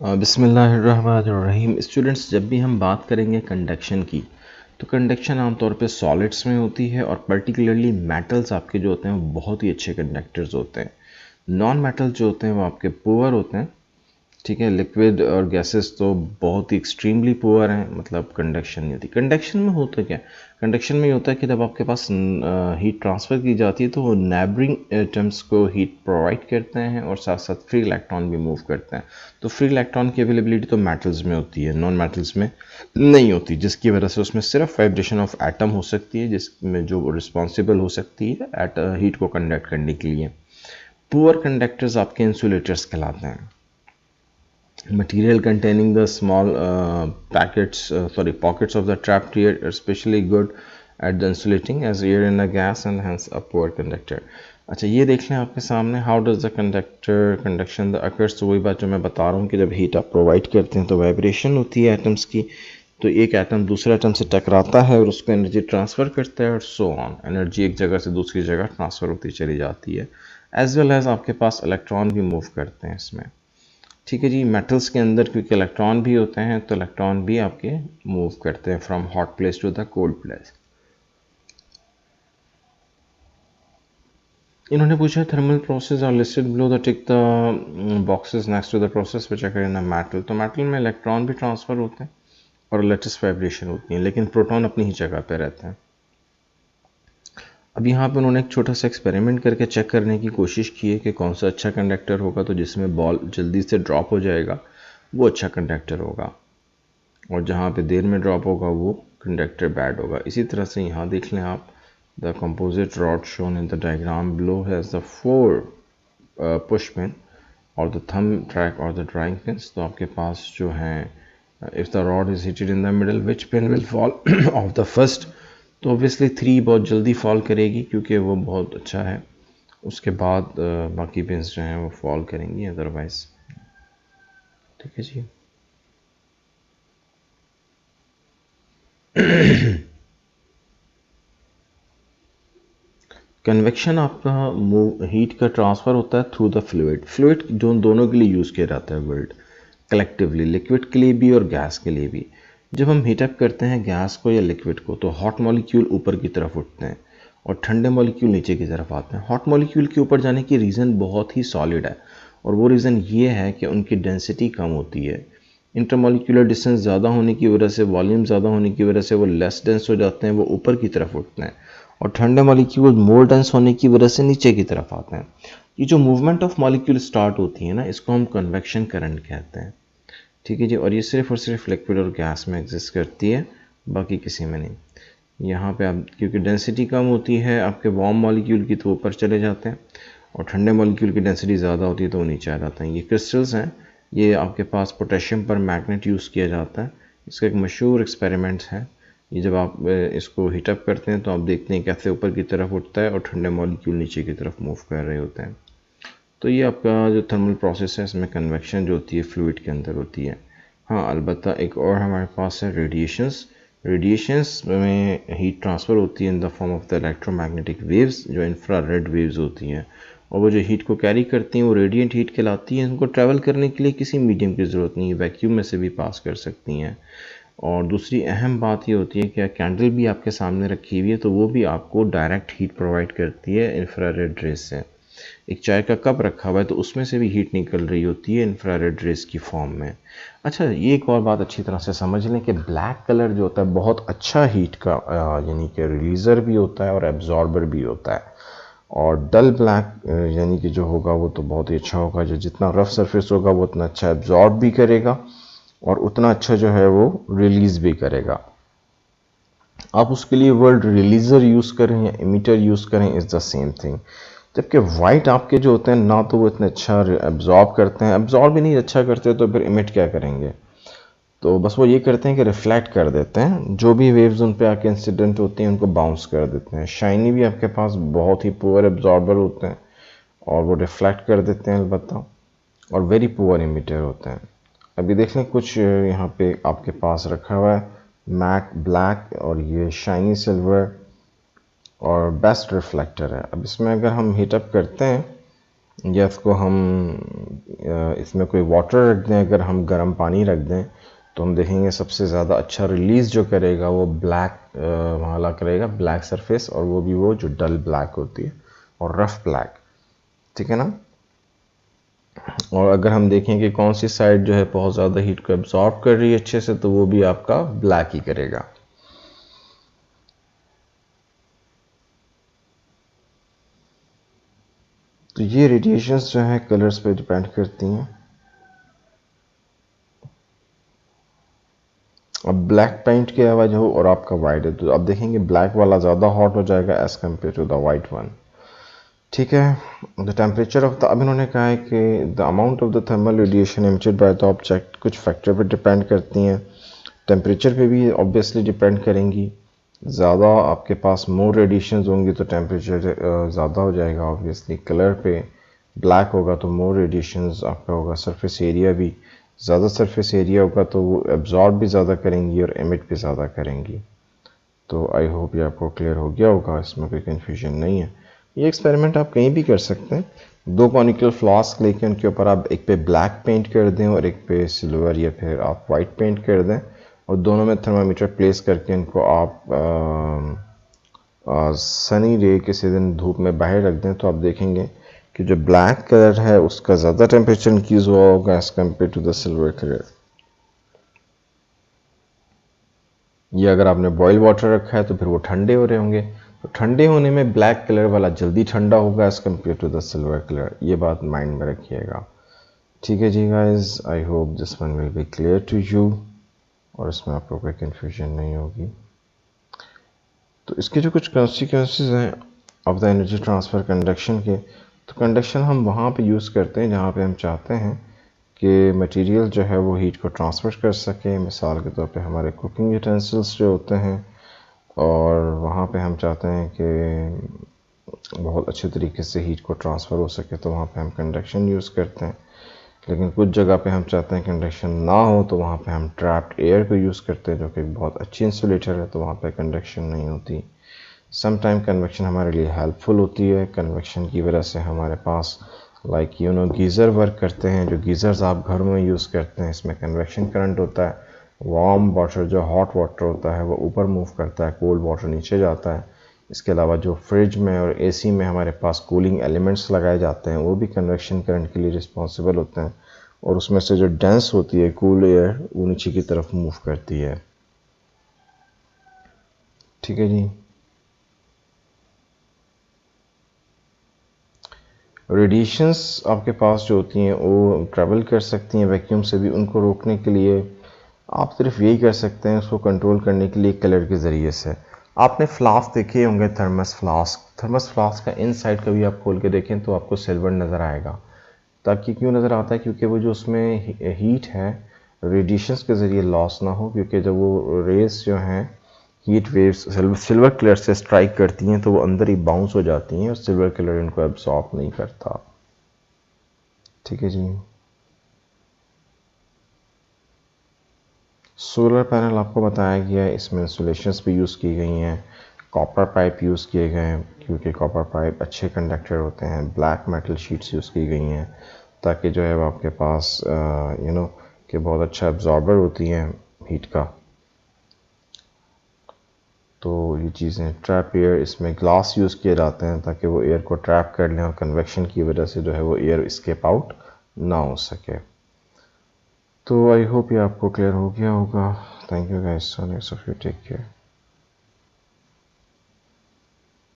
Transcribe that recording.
बिस्मिल्लाहिर्रहमानिर्रहीम। स्टूडेंट्स, जब भी हम बात करेंगे कंडक्शन की, तो कंडक्शन आमतौर पे सॉलिड्स में होती है और पर्टिकुलरली मेटल्स आपके जो होते हैं वो बहुत ही अच्छे कंडक्टर्स होते हैं। नॉन मेटल्स जो होते हैं वो आपके पुअर होते हैं। ठीक है, लिक्विड और गैसेस तो बहुत ही एक्सट्रीमली पुअर हैं, मतलब कंडक्शन नहीं होती। कंडक्शन में होता क्या, कंडक्शन में ये होता है कि जब आपके पास हीट ट्रांसफ़र की जाती है तो वो नेबरिंग एटम्स को हीट प्रोवाइड करते हैं और साथ साथ फ्री इलेक्ट्रॉन भी मूव करते हैं। तो फ्री इलेक्ट्रॉन की अवेलेबिलिटी तो मेटल्स में होती है, नॉन मेटल्स में नहीं होती, जिसकी वजह से उसमें सिर्फ वाइब्रेशन ऑफ एटम हो सकती है, जिसमें जो रिस्पॉन्सिबल हो सकती है एट हीट को कंडक्ट करने के लिए। पुअर कंडक्टर्स आपके इंसुलेटर्स कहलाते हैं। Material containing the small pockets of the trapped air are especially good at the insulating as air in a gas and hence a poor conductor. अच्छा, ये देख लें आपके सामने, how does the conduction the occurs. तो वही बात जो मैं बता रहा हूँ कि जब हीट आप प्रोवाइड करते हैं तो वाइब्रेशन होती है एटम्स की, तो एक एटम दूसरे एटम से टकराता है और उसको एनर्जी ट्रांसफ़र करता है और सो ऑन, एनर्जी एक जगह से दूसरी जगह ट्रांसफ़र होती चली जाती है। एज वेल एज आपके पास इलेक्ट्रॉन भी मूव करते हैं इसमें। ठीक है जी, मेटल्स के अंदर क्योंकि इलेक्ट्रॉन भी होते हैं तो इलेक्ट्रॉन भी आपके मूव करते हैं from hot place to the cold place. इन्होंने पूछा thermal process are listed below the tick the boxes next to the process which occur in a metal. तो मेटल में इलेक्ट्रॉन भी ट्रांसफ़र होते हैं और लेटेस्ट वाइब्रेशन होती है, लेकिन प्रोटॉन अपनी ही जगह पे रहते हैं। अब यहाँ पे उन्होंने एक छोटा सा एक्सपेरिमेंट करके चेक करने की कोशिश की है कि कौन सा अच्छा कंडक्टर होगा, तो जिसमें बॉल जल्दी से ड्रॉप हो जाएगा वो अच्छा कंडक्टर होगा, और जहाँ पे देर में ड्रॉप होगा वो कंडक्टर बैड होगा। इसी तरह से यहाँ देख लें आप, the composite rod shown in the diagram below has the 4 push pin और द थंब ट्रैक और द ड्राइंग पिन्स। तो आपके पास जो हैं, if the rod is heated in the middle which pin will fall off the first. तो obviously 3 बहुत जल्दी फॉल करेगी क्योंकि वो बहुत अच्छा है, उसके बाद बाकी पिन्स जो हैं वो फॉल करेंगी अदरवाइज। ठीक है जी। कन्वेक्शन आपका हीट का ट्रांसफ़र होता है थ्रू द फ्लूइड। फ्लूइड जो दोनों के लिए यूज़ किया जाता है वर्ल्ड कलेक्टिवली, लिक्विड के लिए भी और गैस के लिए भी। जब हम हीटअप करते हैं गैस को या लिक्विड को तो हॉट मॉलिक्यूल ऊपर की तरफ उठते हैं और ठंडे मॉलिक्यूल नीचे की तरफ आते हैं। हॉट मॉलिक्यूल के ऊपर जाने की रीज़न बहुत ही सॉलिड है, और वो रीज़न ये है कि उनकी डेंसिटी कम होती है। इंटरमॉलिक्यूलर डिस्टेंस ज़्यादा होने की वजह से, वॉल्यूम ज़्यादा होने की वजह से वो लेस डेंस हो जाते हैं, वो ऊपर की तरफ उठते हैं, और ठंडे मॉलिक्यूल मोर डेंस होने की वजह से नीचे की तरफ आते हैं। ये जो मूवमेंट ऑफ मॉलिक्यूल स्टार्ट होती है ना, इसको हम कन्वेक्शन करंट कहते हैं। ठीक है जी, और ये सिर्फ और सिर्फ लिक्विड और गैस में एग्जिस्ट करती है, बाकी किसी में नहीं। यहाँ पे आप क्योंकि डेंसिटी कम होती है आपके वार्म मॉलिक्यूल की तो ऊपर चले जाते हैं, और ठंडे मॉलिक्यूल की डेंसिटी ज़्यादा होती है तो वो नीचे आ जाते हैं। ये क्रिस्टल्स हैं, ये आपके पास पोटेशियम पर मैग्नेट यूज़ किया जाता है। इसका एक मशहूर एक्सपेरिमेंट है। ये जब आप इसको हीटअप करते हैं तो आप देखते हैं कैसे ऊपर की तरफ उठता है और ठंडे मॉलिक्यूल नीचे की तरफ मूव कर रहे होते हैं। तो ये आपका जो थर्मल प्रोसेस है, इसमें कन्वेक्शन जो होती है फ्लूइड के अंदर होती है। हाँ, अलबत्ता एक और हमारे पास है रेडिएशंस। रेडिएशंस में हीट ट्रांसफ़र होती है in the form of the electromagnetic waves, जो इंफ्रारेड वेव्स होती हैं, और वो जो हीट को कैरी करती हैं वो रेडिएंट हीट कहलाती हैं। उनको ट्रैवल करने के लिए किसी मीडियम की ज़रूरत नहीं है, वैक्यूम में से भी पास कर सकती हैं। और दूसरी अहम बात ये होती है कि कैंडल भी आपके सामने रखी हुई है तो वो भी आपको डायरेक्ट हीट प्रोवाइड करती है इंफ्रारेड रेज से। एक चाय का कप रखा हुआ है तो उसमें से भी हीट निकल रही होती है इंफ्रारेड रेज की फॉर्म में। अच्छा, ये एक और बात अच्छी तरह से समझ लें कि ब्लैक कलर जो होता है बहुत अच्छा हीट का यानी कि रिलीज़र भी होता है और एब्जॉर्बर भी होता है, और डल ब्लैक यानी कि जो होगा वो तो बहुत ही अच्छा होगा, जो जितना रफ सरफेस होगा वो उतना अच्छा एब्जॉर्ब भी करेगा और उतना अच्छा जो है वो रिलीज़ भी करेगा। आप उसके लिए वर्ड रिलीज़र यूज़ करें या इमीटर यूज़ करें, इज़ द सेम थिंग। जबकि वाइट आपके जो होते हैं ना तो वो इतने अच्छा एब्जॉर्ब करते हैं, एब्जॉर्ब भी नहीं अच्छा करते तो फिर इमिट क्या करेंगे, तो बस वो ये करते हैं कि रिफ्लेक्ट कर देते हैं, जो भी वेव्स उन पे आके इंसिडेंट होती हैं उनको बाउंस कर देते हैं। शाइनी भी आपके पास बहुत ही पुअर एब्जॉर्बर होते हैं और वो रिफ्लेक्ट कर देते हैं अलबत्ता, और वेरी पुअर इमिटर होते हैं। अभी देख लें कुछ यहाँ पे आपके पास रखा हुआ है, मैट ब्लैक और ये शाइनी सिल्वर और बेस्ट रिफ्लेक्टर है। अब इसमें अगर हम हीटअप करते हैं या इसको हम इसमें कोई वाटर रख दें, अगर हम गर्म पानी रख दें तो हम देखेंगे सबसे ज़्यादा अच्छा रिलीज़ जो करेगा वो ब्लैक वाला करेगा, ब्लैक सरफेस, और वो भी वो जो डल ब्लैक होती है और रफ ब्लैक, ठीक है ना। और अगर हम देखें कि कौन सी साइड जो है बहुत ज़्यादा हीट को एब्जॉर्ब कर रही है अच्छे से, तो वो भी आपका ब्लैक ही करेगा। तो ये रेडिएशंस जो है कलर्स पे डिपेंड करती हैं। अब ब्लैक पेंट की आवाज़ हो और आपका वाइट है तो आप देखेंगे ब्लैक वाला ज़्यादा हॉट हो जाएगा as compare to the white one, ठीक है। द टेम्परेचर ऑफ द, अब इन्होंने कहा है कि the amount of the thermal radiation emitted by the object कुछ फैक्टर पर डिपेंड करती हैं, टेम्परेचर पे भी ऑब्वियसली डिपेंड करेंगी। ज़्यादा आपके पास मोर रेडिएशंस होंगी तो टेम्परेचर ज़्यादा हो जाएगा ऑब्वियसली। कलर पे ब्लैक होगा तो मोर रेडिएशंस आपका होगा। सरफेस एरिया भी ज़्यादा सरफेस एरिया होगा तो वो एब्जॉर्ब भी ज़्यादा करेंगी और एमिट भी ज़्यादा करेंगी। तो आई होप ये आपको क्लियर हो गया होगा, इसमें कोई कन्फ्यूजन नहीं है। ये एक्सपेरिमेंट आप कहीं भी कर सकते हैं। दो कॉनिकल फ्लास्क लेके उनके ऊपर आप एक पे ब्लैक पेंट कर दें और एक पे सिल्वर या फिर आप वाइट पेंट कर दें और दोनों में थर्मामीटर प्लेस करके इनको आप सनी रे किसी दिन धूप में बाहर रख दें तो आप देखेंगे कि जो ब्लैक कलर है उसका ज़्यादा टेम्परेचर इंक्रीज हुआ होगा as compare to the silver colour. या अगर आपने बॉयल वाटर रखा है तो फिर वो ठंडे हो रहे होंगे, तो ठंडे होने में ब्लैक कलर वाला जल्दी ठंडा होगा as compare to the silver colour. ये बात माइंड में रखिएगा, ठीक है जी guys. I hope this one will be clear to you और इसमें आपको कोई कन्फ्यूजन नहीं होगी। तो इसके जो कुछ कॉन्सिक्वेंसेस हैं of the energy transfer conduction के, तो कंडक्शन हम वहाँ पे यूज़ करते हैं जहाँ पे हम चाहते हैं कि मटेरियल जो है वो हीट को ट्रांसफ़र कर सके। मिसाल के तौर पे हमारे कुकिंग यूटेंसिल्स जो होते हैं, और वहाँ पे हम चाहते हैं कि बहुत अच्छे तरीके से हीट को ट्रांसफ़र हो सके तो वहाँ पे हम कंडक्शन यूज़ करते हैं। लेकिन कुछ जगह पे हम चाहते हैं कंडक्शन ना हो तो वहाँ पे हम ट्रैप्ड एयर को यूज़ करते हैं जो कि बहुत अच्छी इंसुलेटर है, तो वहाँ पे कंडक्शन नहीं होती। सम टाइम कन्वेक्शन हमारे लिए हेल्पफुल होती है। कन्वेक्शन की वजह से हमारे पास लाइक गीज़र वर्क करते हैं। जो गीज़र्स आप घर में यूज़ करते हैं इसमें कन्वेक्शन करंट होता है। वार्म वाटर जो हॉट वाटर होता है वो ऊपर मूव करता है, कोल्ड वाटर नीचे जाता है। इसके अलावा जो फ्रिज में और एसी में हमारे पास कूलिंग एलिमेंट्स लगाए जाते हैं वो भी कन्वेक्शन करंट के लिए रिस्पॉन्सिबल होते हैं, और उसमें से जो डेंस होती है कूल एयर वो नीचे की तरफ मूव करती है, ठीक है जी। रेडिएशंस आपके पास जो होती हैं वो ट्रैवल कर सकती हैं वैक्यूम से भी। उनको रोकने के लिए आप सिर्फ यही कर सकते हैं, उसको कंट्रोल करने के लिए कलर के ज़रिए से। आपने फ्लास्क देखे होंगे, थर्मस फ्लास्क का इनसाइड कभी आप खोल के देखें तो आपको सिल्वर नज़र आएगा। ताकि क्यों नज़र आता है, क्योंकि वो जो उसमें हीट है रेडिएशंस के ज़रिए लॉस ना हो, क्योंकि जब वो रेस जो हैं हीट वेव्स सिल्वर कलर से स्ट्राइक करती हैं तो वो अंदर ही बाउंस हो जाती हैं और सिल्वर कलर इनको एब्जॉर्ब नहीं करता, ठीक है जी। सोलर पैनल आपको बताया गया है, इसमें इंसुलेशंस भी यूज़ की गई हैं, कॉपर पाइप यूज़ किए गए हैं क्योंकि कॉपर पाइप अच्छे कंडक्टर होते हैं। ब्लैक मेटल शीट्स यूज़ की गई हैं ताकि जो है वो आपके पास कि बहुत अच्छा एब्जॉर्बर होती हैं हीट का। तो ये चीज़ें ट्रैप एयर, इसमें ग्लास यूज़ किए जाते हैं ताकि वो एयर को ट्रैप कर लें और कन्वेक्शन की वजह से जो है वो एयर एस्केप आउट ना हो सके। तो आई होप ये आपको क्लियर हो गया होगा। Thank you guys, so next of you take care.